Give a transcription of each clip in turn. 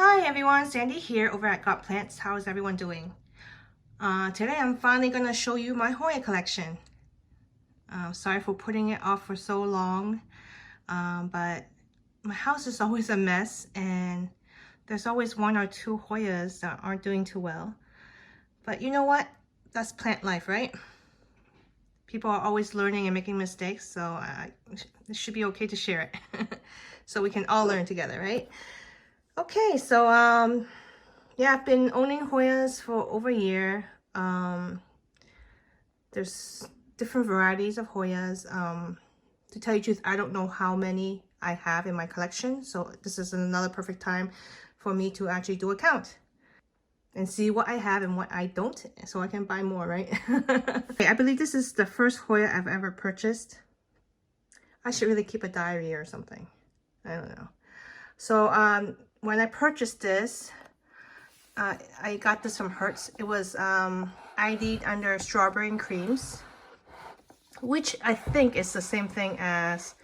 Hi everyone, Sandy here over at Got Plants. How is everyone doing? Today I'm finally going to show you my Hoya collection. Sorry for putting it off for so long, but my house is always a mess and there's always one or two Hoyas that aren't doing too well. But you know what? That's plant life, right? People are always learning and making mistakes, so it should be okay to share it. So we can all learn together, right? Okay, so yeah, I've been owning Hoyas for over a year. There's different varieties of Hoyas. To tell you the truth, I don't know how many I have in my collection, so this is another perfect time for me to actually do a count and see what I have and what I don't, so I can buy more, right? Okay, I believe this is the first Hoya I've ever purchased. I should really keep a diary or something. I don't know. So when I purchased this, I got this from Hertz. It was ID'd under strawberry and creams, which I think is the same thing as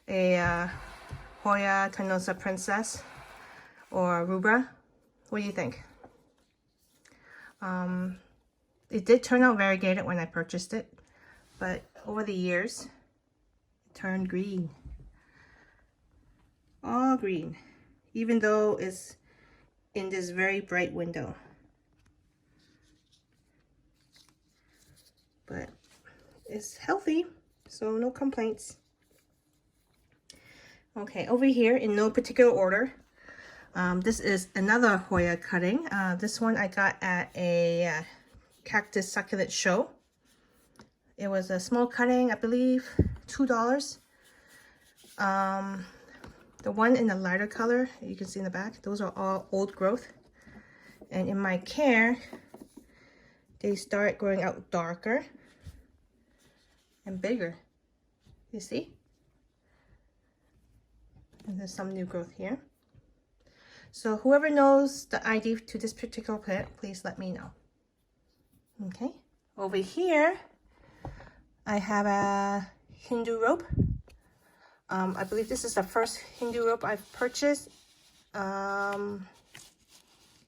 a Hoya Carnosa Princess or Rubra. What do you think? It did turn out variegated when I purchased it, but over the years, it turned green. All green, even though it's in this very bright window. But it's healthy, so no complaints. Okay, over here in no particular order, this is another Hoya cutting. This one I got at a cactus succulent show. It was a small cutting, I believe $2. The one in the lighter color, you can see in the back, those are all old growth. And in my care, they start growing out darker and bigger. You see? And there's some new growth here. So whoever knows the ID to this particular plant, please let me know. Okay. Over here, I have a Hindu rope. I believe this is the first Hindu rope I've purchased.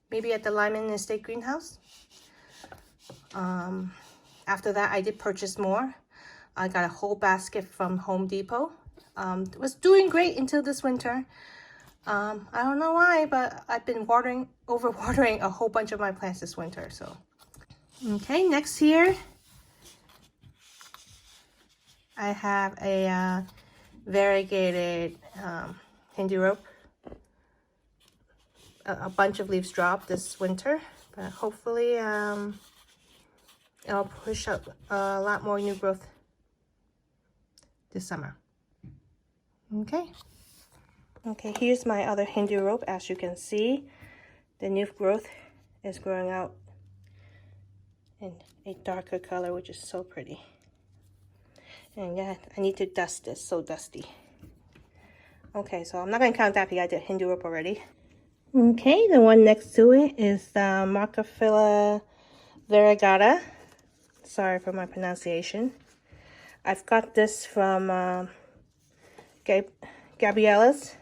Maybe at the Lyman Estate greenhouse. After that, I did purchase more. I got a whole basket from Home Depot. It was doing great until this winter. I don't know why, but I've been overwatering a whole bunch of my plants this winter. So, okay, next here, I have a variegated Hindu rope. A bunch of leaves dropped this winter, but hopefully it'll push up a lot more new growth this summer. Okay, here's my other Hindu rope. As you can see, the new growth is growing out in a darker color, which is so pretty. And yeah, I need to dust this, so dusty. Okay, so I'm not going to count that because I did Hindu rope already. Okay, the one next to it is the Macrophylla Variegata. Sorry for my pronunciation. I've got this from Gracilis.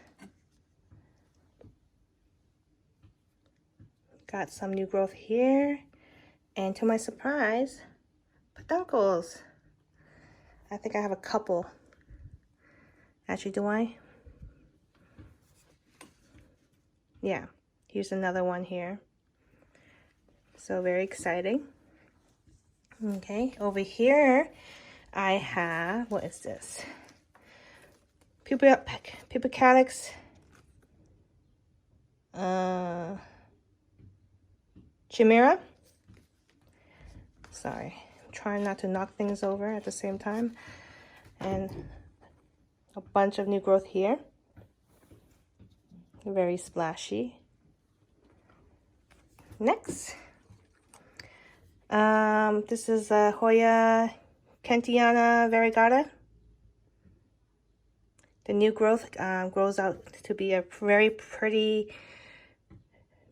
Got some new growth here. And to my surprise, peduncles. I think I have a couple. Actually, do I? Yeah, here's another one here. So very exciting. Okay, over here I have, what is this? Pubicalyx. Chimera. Sorry, I'm trying not to knock things over at the same time. And a bunch of new growth here. Very splashy. Next, this is a Hoya Kentiana Variegata. The new growth grows out to be a very pretty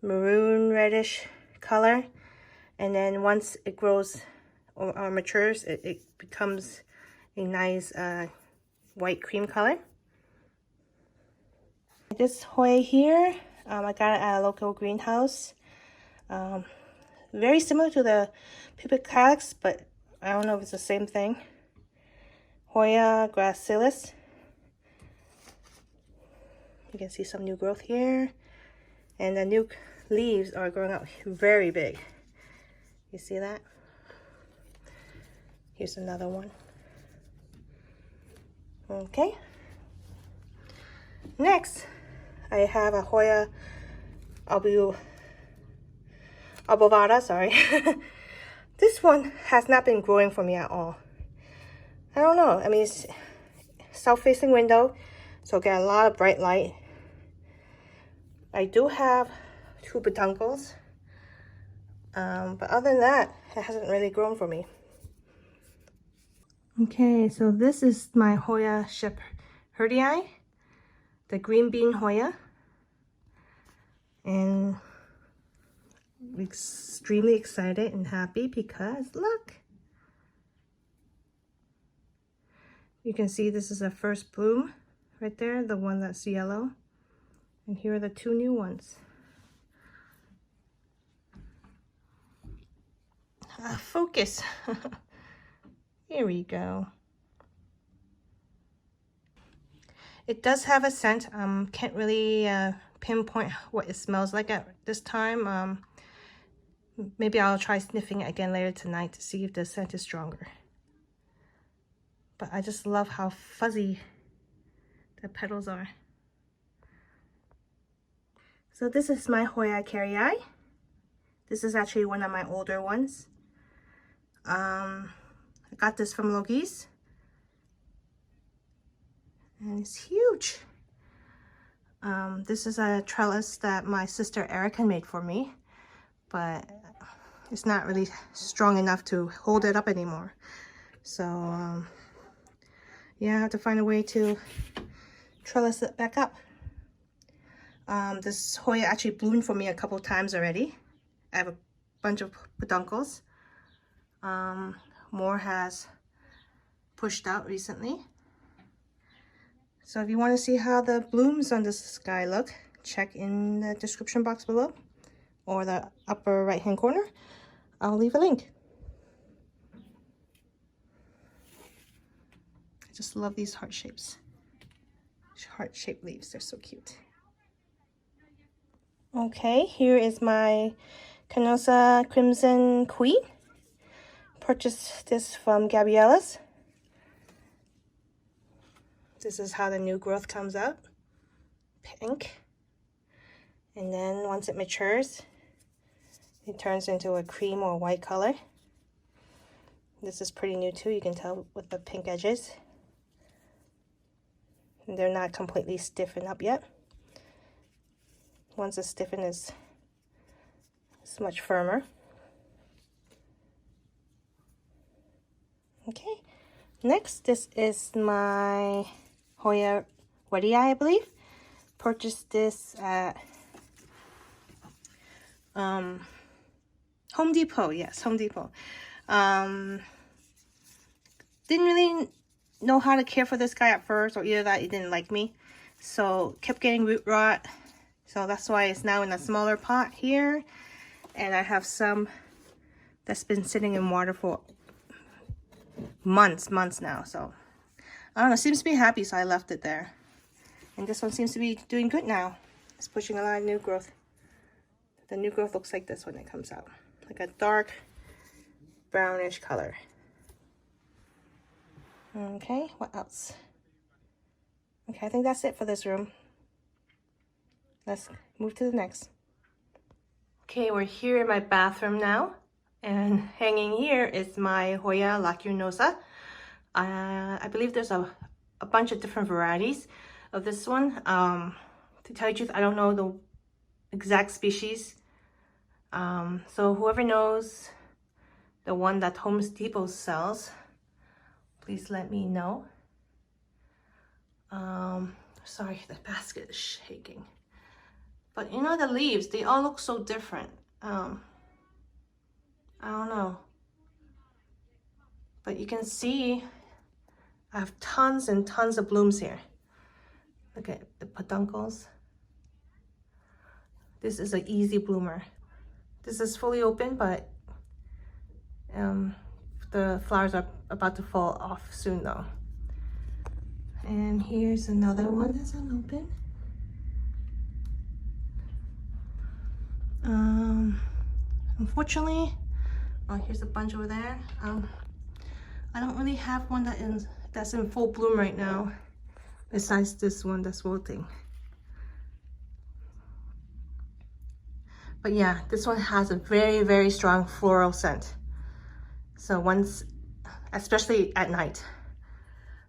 maroon reddish color, and then once it grows or matures, it becomes a nice white cream color. This Hoya here, I got it at a local greenhouse. Very similar to the Pubicalyx, but I don't know if it's the same thing. Hoya Gracilis. You can see some new growth here. And the new leaves are growing out very big. You see that? Here's another one. Okay. Next, I have a Hoya Obscura, sorry. This one has not been growing for me at all. I don't know. I mean, it's south-facing window, so get a lot of bright light. I do have 2 peduncles, but other than that, it hasn't really grown for me. Okay, so this is my Hoya Curtisii, the Greenbean Hoya, and I'm extremely excited and happy because look, you can see this is the first bloom right there, the one that's yellow, and here are the 2 new ones. Focus. Here we go. It does have a scent. Can't really pinpoint what it smells like at this time. Maybe I'll try sniffing it again later tonight to see if the scent is stronger. But I just love how fuzzy the petals are. So this is my Hoya Gracilis. This is actually one of my older ones. I got this from Logi's. And it's huge. This is a trellis that my sister Erica made for me, but it's not really strong enough to hold it up anymore. So yeah, I have to find a way to trellis it back up. This Hoya actually bloomed for me a couple times already. I have a bunch of peduncles. More has pushed out recently. So if you want to see how the blooms on this guy look, check in the description box below or the upper right hand corner. I'll leave a link. I just love these heart shapes. Heart-shaped leaves, they're so cute. Okay, here is my Carnosa Crimson Queen. Purchased this from Gabriella's. This is how the new growth comes out. Pink. And then once it matures, it turns into a cream or white color. This is pretty new too, you can tell with the pink edges. And they're not completely stiffened up yet. Once it's stiffened, it's much firmer. Okay, next, this is my Hoya Retusa, I believe. Purchased this at Home Depot. Yes, Home Depot. Didn't really know how to care for this guy at first, or either that he didn't like me. So kept getting root rot. So that's why it's now in a smaller pot here. And I have some that's been sitting in water for months now. So I don't know, seems to be happy, so I left it there. And this one seems to be doing good now. It's pushing a lot of new growth. The new growth looks like this when it comes out, like a dark brownish color. Okay, what else? Okay, I think that's it for this room. Let's move to the next. Okay, we're here in my bathroom now, and hanging here is my Hoya lacunosa. I believe there's a bunch of different varieties of this one. To tell you the truth, I don't know the exact species. So whoever knows the one that Home Depot sells, please let me know. Sorry, the basket is shaking. But you know, the leaves, they all look so different. I don't know. But you can see I have tons and tons of blooms here. Look at the peduncles. This is an easy bloomer. This is fully open, but the flowers are about to fall off soon though. And here's another one that's unopened. Unfortunately, oh, here's a bunch over there. I don't really have one that's in full bloom right now, besides this one that's wilting. But yeah, this one has a very, very strong floral scent. So once, especially at night,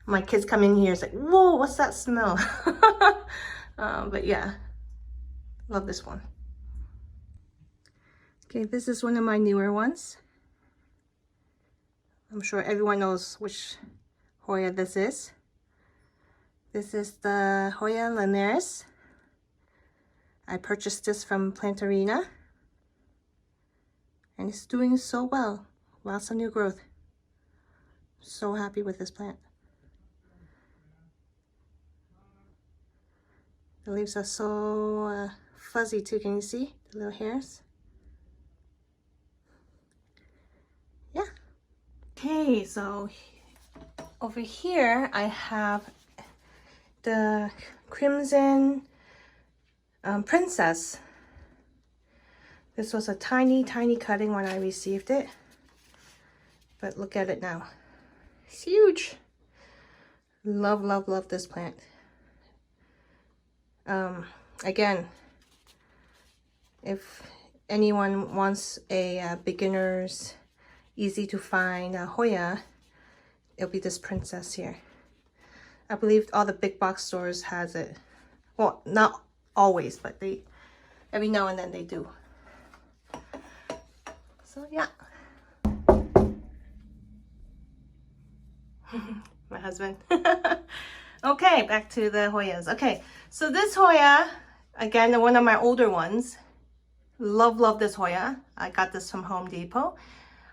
my kids come in here, it's like, whoa, what's that smell? But yeah, love this one. Okay, this is one of my newer ones. I'm sure everyone knows which Hoya this is. This is the Hoya Linares. I purchased this from Plantarina, and it's doing so well. Lots of new growth. So happy with this plant. The leaves are so fuzzy too. Can you see the little hairs? Yeah. Okay, so over here I have the Crimson Princess. This was a tiny cutting when I received it, but look at it now. It's huge. Love, love, love this plant. Again, if anyone wants a beginner's easy to find Hoya, it'll be this Princess here. I believe all the big box stores has it. Well, not always, but they every now and then they do. So yeah. My husband. Okay, back to the Hoyas. Okay, so this Hoya, again, one of my older ones. Love this Hoya. I got this from Home Depot.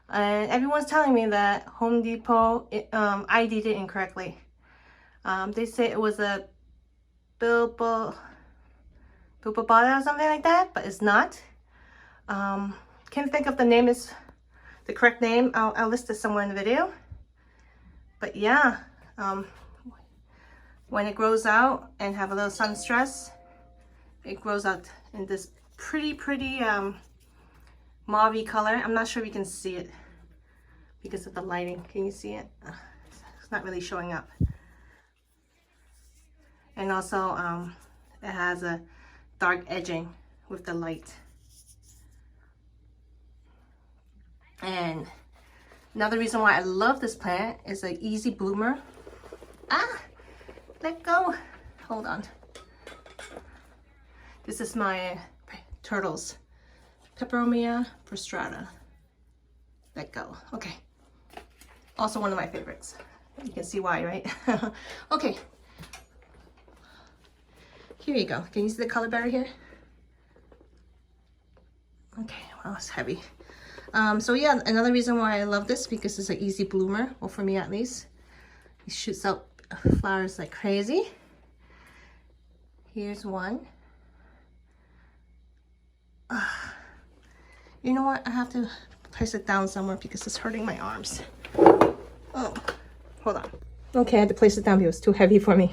And everyone's telling me that Home Depot ID'd it incorrectly. They say it was a Bilbao or something like that, but it's not. Can't think of the name is the correct name. I'll list it somewhere in the video. But yeah, when it grows out and have a little sun stress, it grows out in this pretty mauve color. I'm not sure if you can see it because of the lighting. Can you see it? It's not really showing up. And also it has a dark edging with the light. And another reason why I love this plant is an easy bloomer. Ah, let go. Hold on. This is my turtles. Peperomia prostrata. Let go. Okay. Also one of my favorites. You can see why, right? Okay. Here you go. Can you see the color better here? Okay, well, it's heavy. So yeah, another reason why I love this, because it's an easy bloomer, well, for me at least. It shoots out flowers like crazy. Here's one. You know what? I have to place it down somewhere because it's hurting my arms. Oh, hold on. Okay, I had to place it down because it was too heavy for me.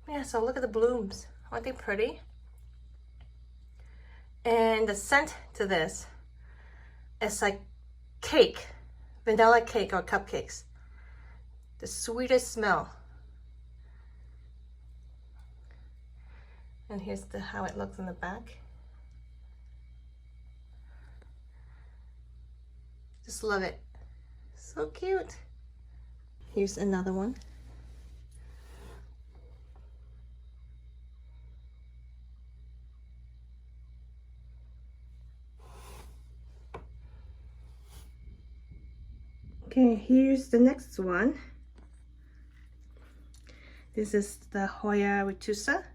Yeah, so look at the blooms. Aren't they pretty? And the scent to this is like cake, vanilla cake or cupcakes. The sweetest smell. And here's how it looks in the back. Just love it. So cute. Here's another one. Okay, here's the next one. This is the Hoya Retusa,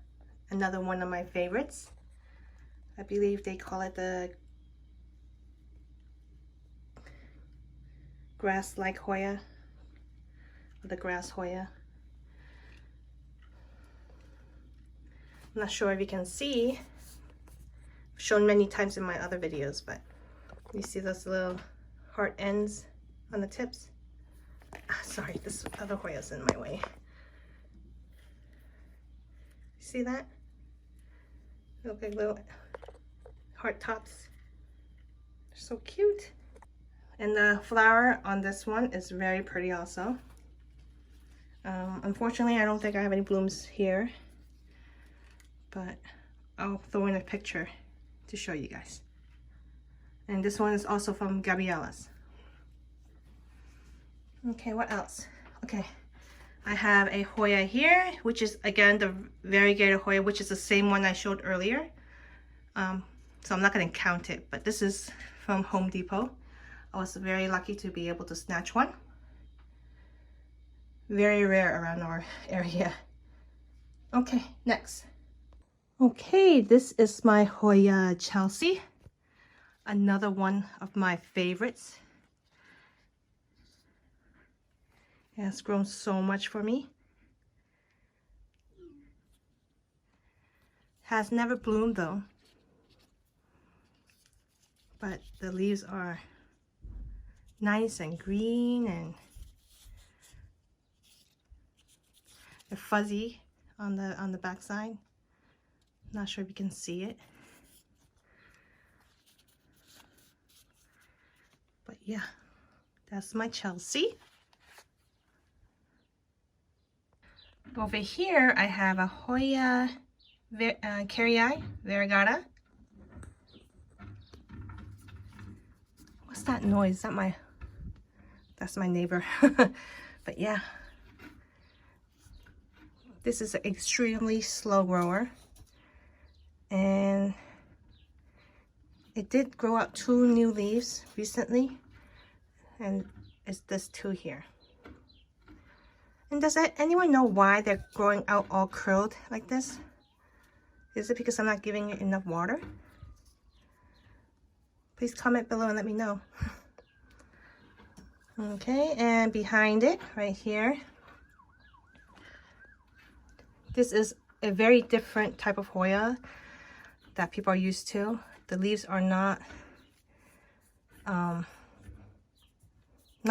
another one of my favorites. I believe they call it the grass-like Hoya, or the grass Hoya. I'm not sure if you can see. I've shown many times in my other videos, but you see those little heart ends on the tips? Sorry, this other Hoya's in my way. See that? Look like little heart tops. They're so cute. And the flower on this one is very pretty also. Unfortunately, I don't think I have any blooms here, but I'll throw in a picture to show you guys. And this one is also from Gracilis. Okay, what else? Okay, I have a Hoya here, which is again the Variegata Hoya, which is the same one I showed earlier. So I'm not going to count it, but this is from Home Depot. I was very lucky to be able to snatch one. Very rare around our area. Okay, next. Okay, this is my Hoya Chelsea. Another one of my favorites. It has grown so much for me. Has never bloomed though. But the leaves are nice and green, and they're fuzzy on the back side. Not sure if you can see it. But yeah, that's my Chelsea. Over here I have a Hoya Curtisii, Variegata. What's that noise? That's my neighbor. But yeah, this is an extremely slow grower, and it did grow out 2 new leaves recently, and it's this 2 here. And does anyone know why they're growing out all curled like this? Is it because I'm not giving it enough water? Please comment below and let me know. Okay, and behind it, right here, this is a very different type of Hoya that people are used to. The leaves are not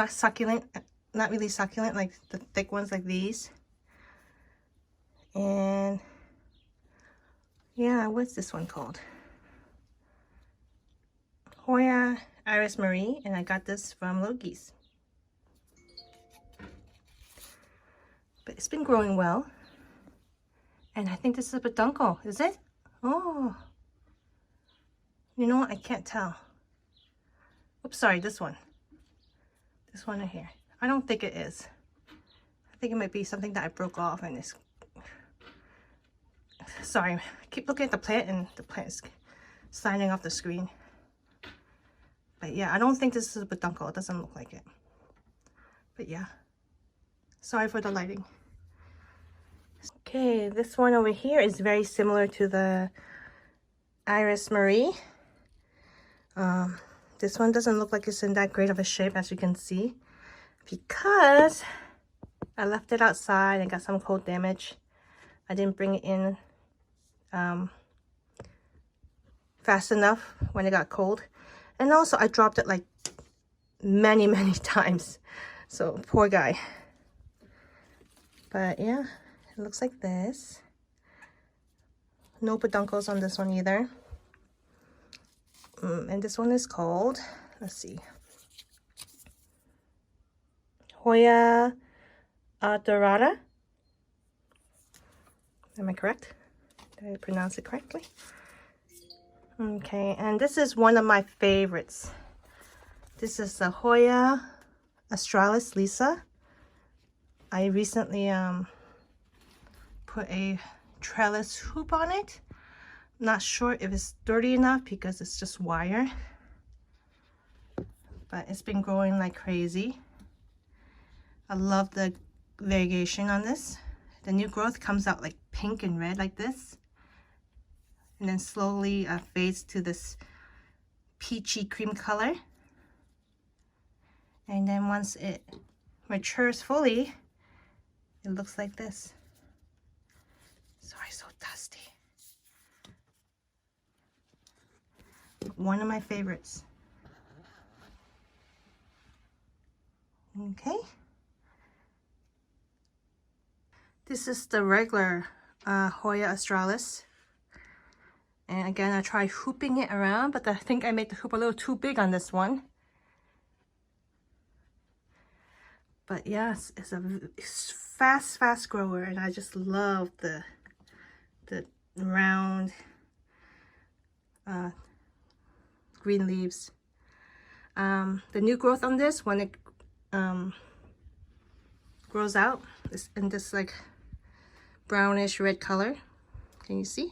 succulent, not really succulent like the thick ones like these. And yeah, what's this one called? Hoya Iris Marie, and I got this from Logi's. But it's been growing well. And I think this is a peduncle, is it? Oh. You know what? I can't tell. Oops, sorry, this one. This one right here. I don't think it is. I think it might be something that I broke off and it's... Sorry, I keep looking at the plant and the plant is sliding off the screen. But yeah, I don't think this is a peduncle. It doesn't look like it. But yeah. Sorry for the lighting. Okay, this one over here is very similar to the Iris Marie. This one doesn't look like it's in that great of a shape, as you can see, because I left it outside and got some cold damage. I didn't bring it in fast enough when it got cold. And also I dropped it like many times. So poor guy. But yeah, it looks like this. No peduncles on this one either. And this one is called, let's see, Hoya Oderata. Am I correct? Did I pronounce it correctly? Okay, and this is one of my favorites. This is the Hoya Australis Lisa. I recently put a trellis hoop on it. Not sure if it's sturdy enough because it's just wire, but it's been growing like crazy. I love the variegation on this. The new growth comes out like pink and red like this, and then slowly fades to this peachy cream color. And then once it matures fully, it looks like this. Sorry, so dusty. one of my favorites. Okay. This is the regular Hoya Australis. And again, I tried hooping it around, but I think I made the hoop a little too big on this one. But yes, it's a fast grower, and I just love the round green leaves. The new growth on this, when it grows out, is in this like brownish red color. Can you see?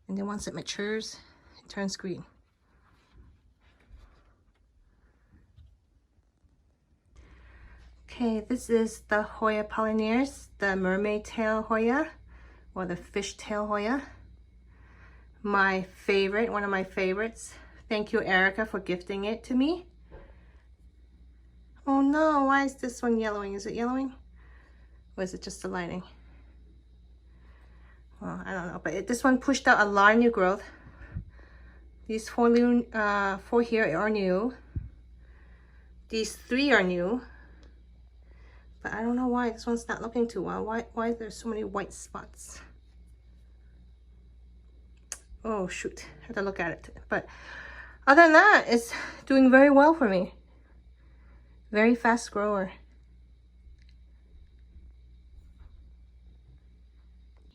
And then once it matures, it turns green. Okay, this is the Hoya Polyneura, the mermaid tail Hoya, or the fish tail Hoya. My favorite, one of my favorites. Thank you, Erica, for gifting it to me. Oh no, why is this one yellowing? Is it yellowing? Or is it just the lighting? Well, I don't know, but this one pushed out a lot of new growth. These four here are new. These 3 are new. But I don't know why this one's not looking too well. Why is there so many white spots? Oh shoot, I have to look at it. But other than that, it's doing very well for me. Very fast grower.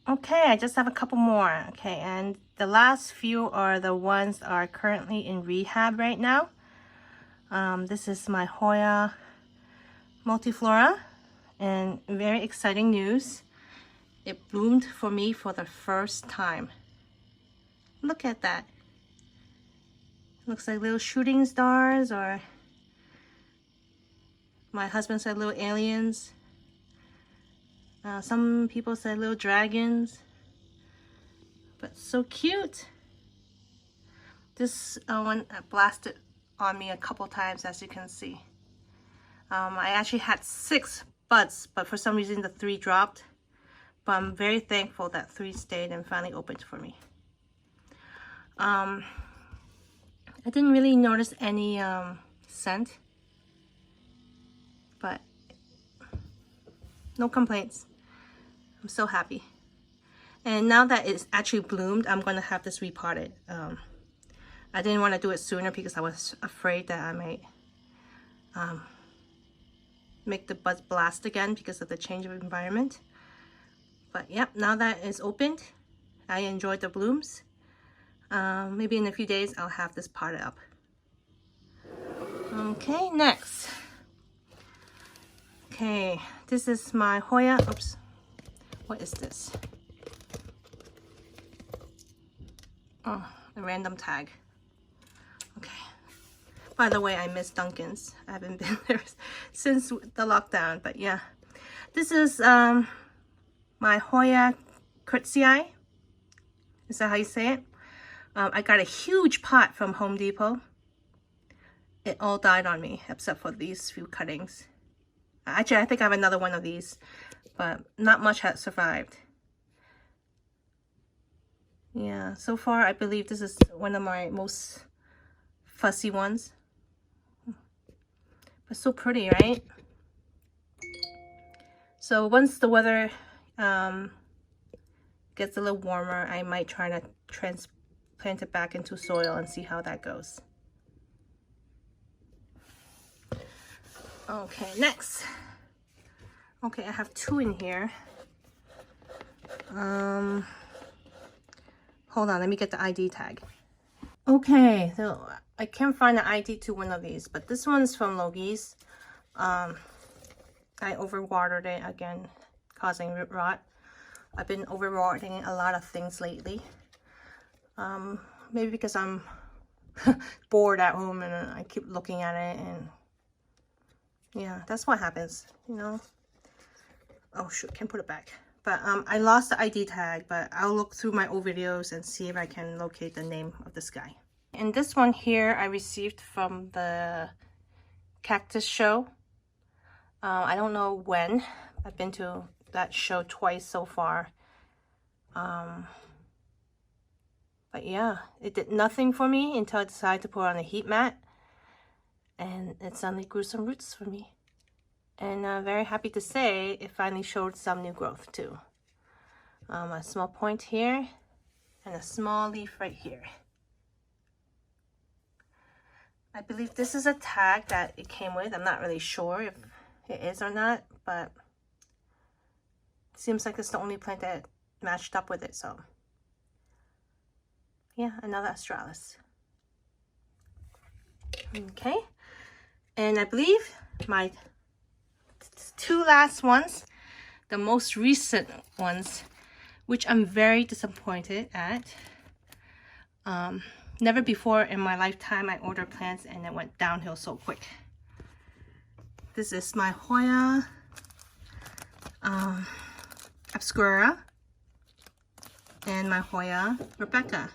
Okay, I just have a couple more. Okay, and the last few are the ones that are currently in rehab right now. This is my Hoya Multiflora, and very exciting news. It bloomed for me for the first time. Look at that. Looks like little shooting stars, or my husband said little aliens. Some people said little dragons. But so cute. This one blasted on me a couple times, as you can see. I actually had 6 buds, but for some reason the 3 dropped. But I'm very thankful that 3 stayed and finally opened for me. I didn't really notice any scent, but no complaints. I'm so happy. And now that it's actually bloomed, I'm going to have this repotted. I didn't want to do it sooner because I was afraid that I might make the buds blast again because of the change of environment. But yep, now that it's opened, I enjoyed the blooms. Maybe in a few days I'll have this potted up. Okay, next. Okay, this is my Hoya. Oops, what is this? Oh, a random tag. Okay. By the way, I miss Duncan's. I haven't been there since the lockdown, but yeah. This is my Hoya Curtisii. Is that how you say it? I got a huge pot from Home Depot. It all died on me, except for these few cuttings. Actually, I think I have another one of these, but not much has survived. Yeah, so far I believe this is one of my most fussy ones. But so pretty, right? So once the weather gets a little warmer, I might try to transplant it back into soil and see how that goes. Okay, next. Okay, I have 2 in here. Hold on, let me get the ID tag. Okay, so I can't find the ID to one of these, but this one's from Logie's. I overwatered it again, causing root rot. I've been overwatering a lot of things lately. Maybe because I'm bored at home and I keep looking at it, and yeah, that's what happens, you know. Oh shoot, can't put it back. But I lost the ID tag, but I'll look through my old videos and see if I can locate the name of this guy. And this one here I received from the cactus show. I don't know when. I've been to that show twice so far. But But yeah, it did nothing for me until I decided to put on a heat mat. And it suddenly grew some roots for me. And I'm very happy to say it finally showed some new growth too. A small point here and a small leaf right here. I believe this is a tag that it came with. I'm not really sure if it is or not, but it seems like it's the only plant that matched up with it. So yeah, another Australis. Okay, and I believe my two last ones, the most recent ones, which I'm very disappointed at. Never before in my lifetime I ordered plants and it went downhill so quick. This is my Hoya Obscura and my Hoya Rebecca.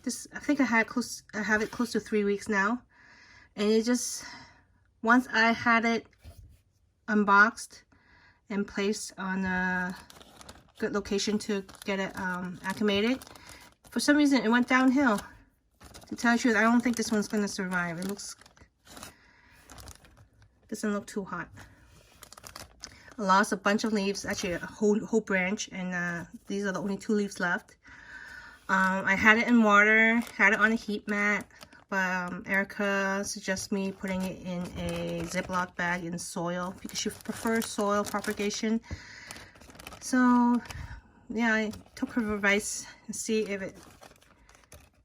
This, I think I have it close to 3 weeks now, and it just, once I had it unboxed and placed on a good location to get it acclimated, for some reason it went downhill. To tell you the truth, I don't think this one's gonna survive. It doesn't look too hot. I lost a bunch of leaves, actually a whole branch, and these are the only 2 leaves left. I had it in water, had it on a heat mat, but Erica suggests me putting it in a Ziploc bag in soil because she prefers soil propagation. So yeah, I took her advice and see if it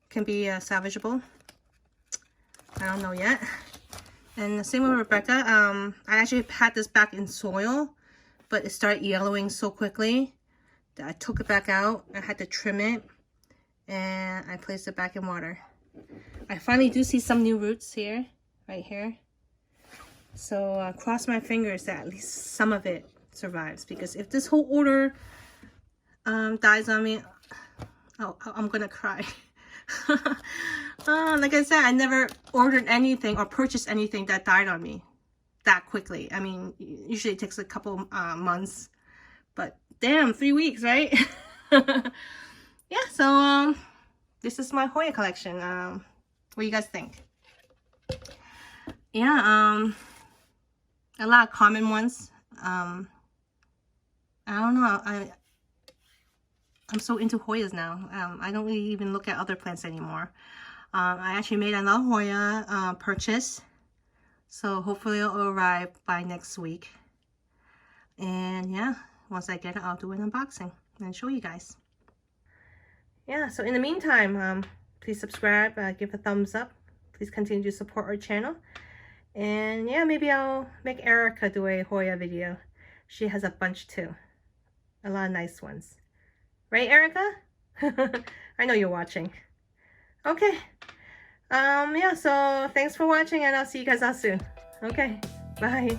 can be salvageable. I don't know yet. And the same with Rebecca. I actually had this back in soil, but it started yellowing so quickly that I took it back out. I had to trim it, and I placed it back in water. I finally do see some new roots here, right here. So cross my fingers that at least some of it survives, because if this whole order dies on me, I'm gonna cry. Like I said, I never ordered anything or purchased anything that died on me that quickly. I mean, usually it takes a couple months, but damn, 3 weeks, right? Yeah, so this is my Hoya collection. What do you guys think? Yeah, a lot of common ones. I don't know, I'm so into Hoyas now. I don't really even look at other plants anymore. I actually made another Hoya purchase, so hopefully it'll arrive by next week. And yeah, once I get it, I'll do an unboxing and show you guys. Yeah, so in the meantime, please subscribe, give a thumbs up. Please continue to support our channel. And yeah, maybe I'll make Erica do a Hoya video. She has a bunch too. A lot of nice ones. Right, Erica? I know you're watching. Okay. Yeah, so thanks for watching, and I'll see you guys all soon. Okay, bye.